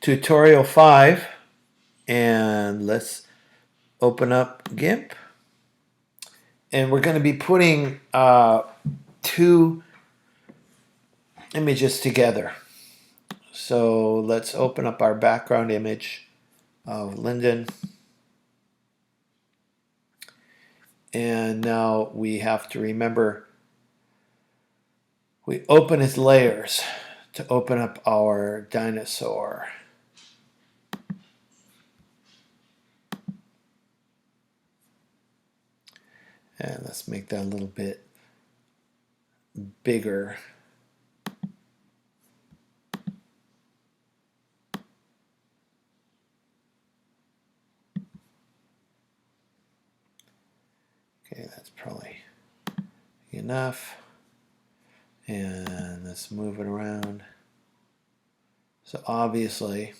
tutorial 5, and let's open up GIMP. And we're going to be putting two images together. So let's open up our background image of Lyndon. And now we have to remember we open as layers to open up our dinosaur. And let's make that a little bit bigger. Okay, that's probably enough. And let's move it around. So obviously,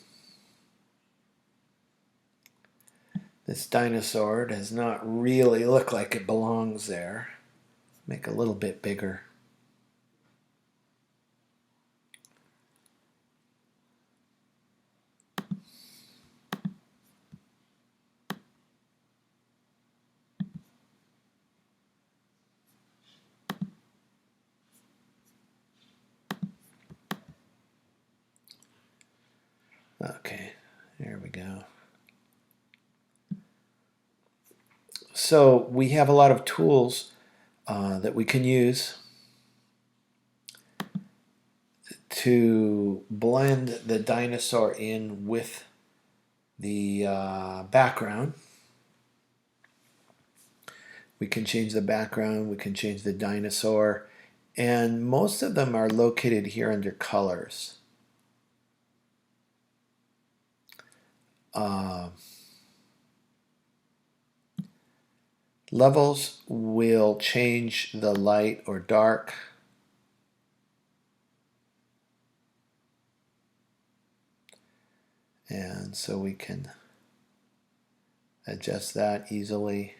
this dinosaur does not really look like it belongs there. Make it a little bit bigger. Okay, there we go. So we have a lot of tools that we can use to blend the dinosaur in with the background. We can change the background, we can change the dinosaur, and most of them are located here under colors. Levels will change the light or dark. And so we can adjust that easily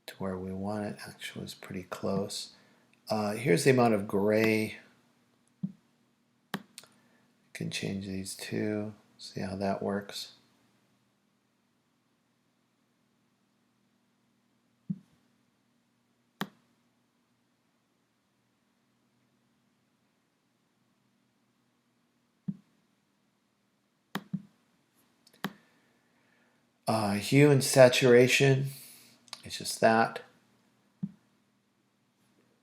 to where we want it. Actually, it's pretty close. Here's the amount of gray. Can change these two. See how that works. Hue and saturation, it's just that.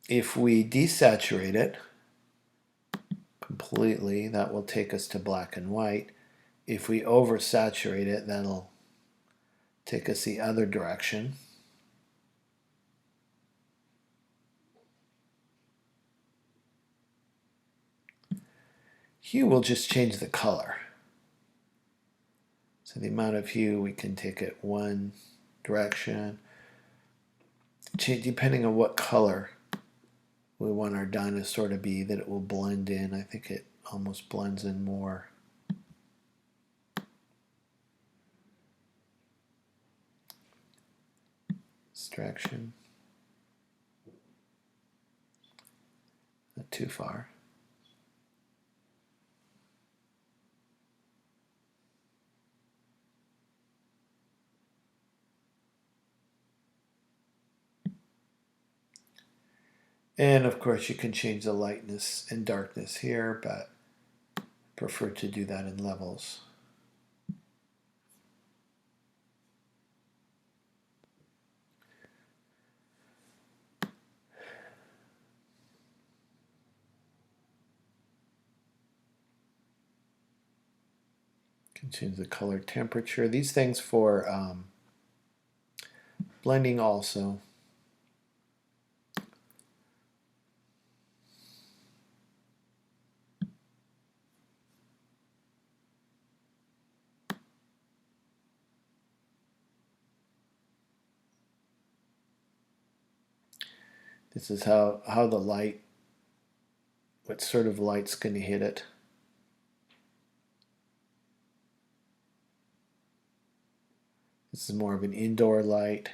If we desaturate it completely, that will take us to black and white. If we oversaturate it, that'll take us the other direction. Hue will just change the color. So the amount of hue, we can take it one direction, depending on what color we want our dinosaur to be, that it will blend in. I think it almost blends in more. Distraction. Not too far. And of course you can change the lightness and darkness here, but I prefer to do that in levels. Can change the color temperature. These things for blending also. This is how the light, what sort of light's going to hit it. This is more of an indoor light,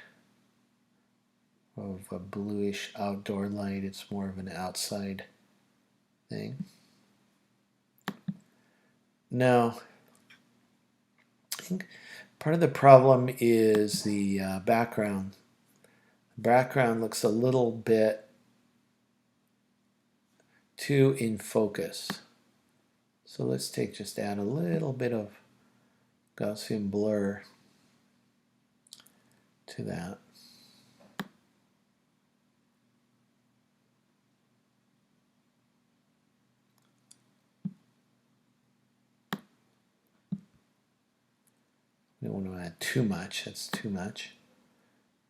of a bluish outdoor light. It's more of an outside thing. Now, think part of the problem is the background. The background looks a little bit too in focus. So let's just add a little bit of Gaussian blur to that. We don't want to add too much. That's too much.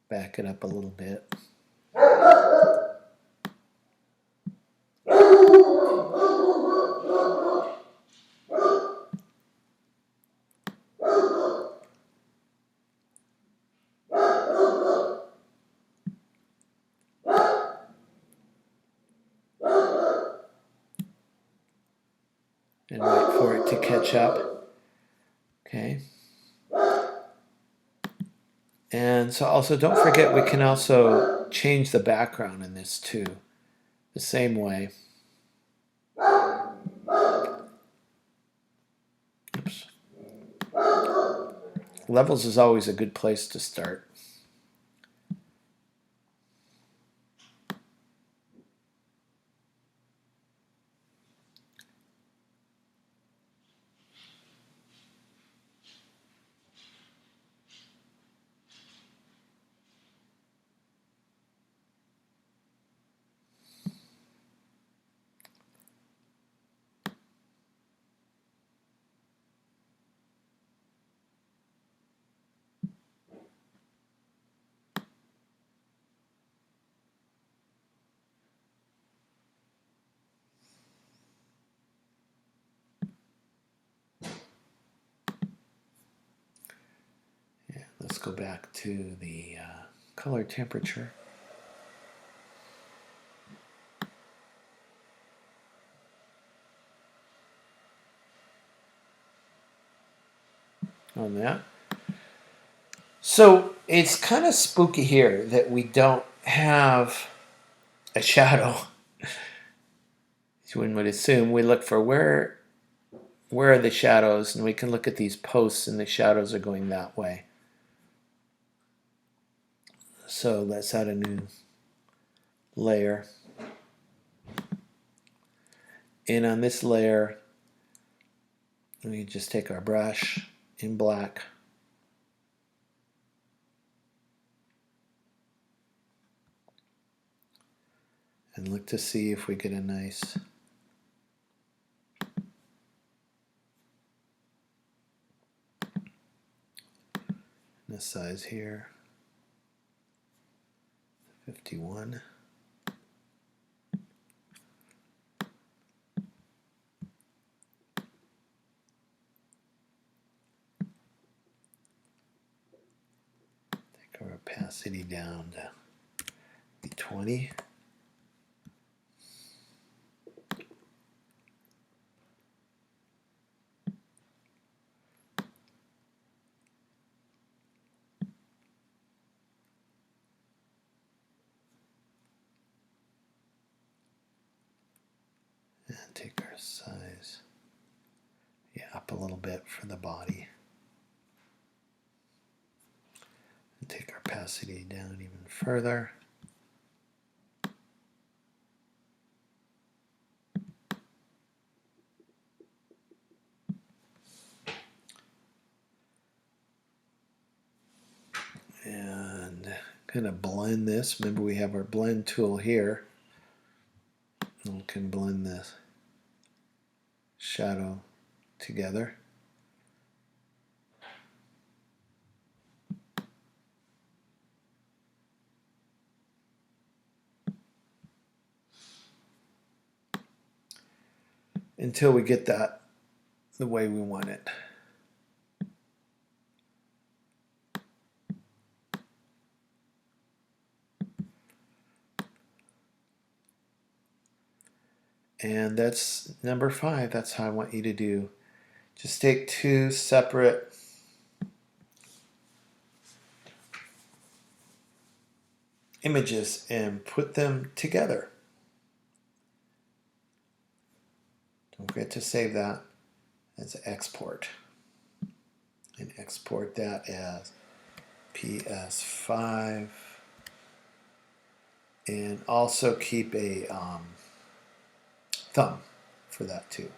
Back it up a little bit. And wait for it to catch up. Okay. And so also don't forget we can also change the background in this too. The same way. Oops. Levels is always a good place to start. Let's go back to the color temperature. On that. So it's kind of spooky here that we don't have a shadow. As one would assume, we look for where are the shadows, and we can look at these posts and the shadows are going that way. So let's add a new layer. And on this layer, we just take our brush in black. And look to see if we get a nice this size here. 51. Take our opacity down to 20. And take our size up a little bit for the body. And take our opacity down even further. And kind of blend this. Remember, we have our blend tool here. And we can blend this shadow together. Until we get that the way we want it. And that's number 5. That's how I want you to do. Just take 2 separate images and put them together. Don't forget to save that as export. and export that as PS5, and also keep a thumb for that too.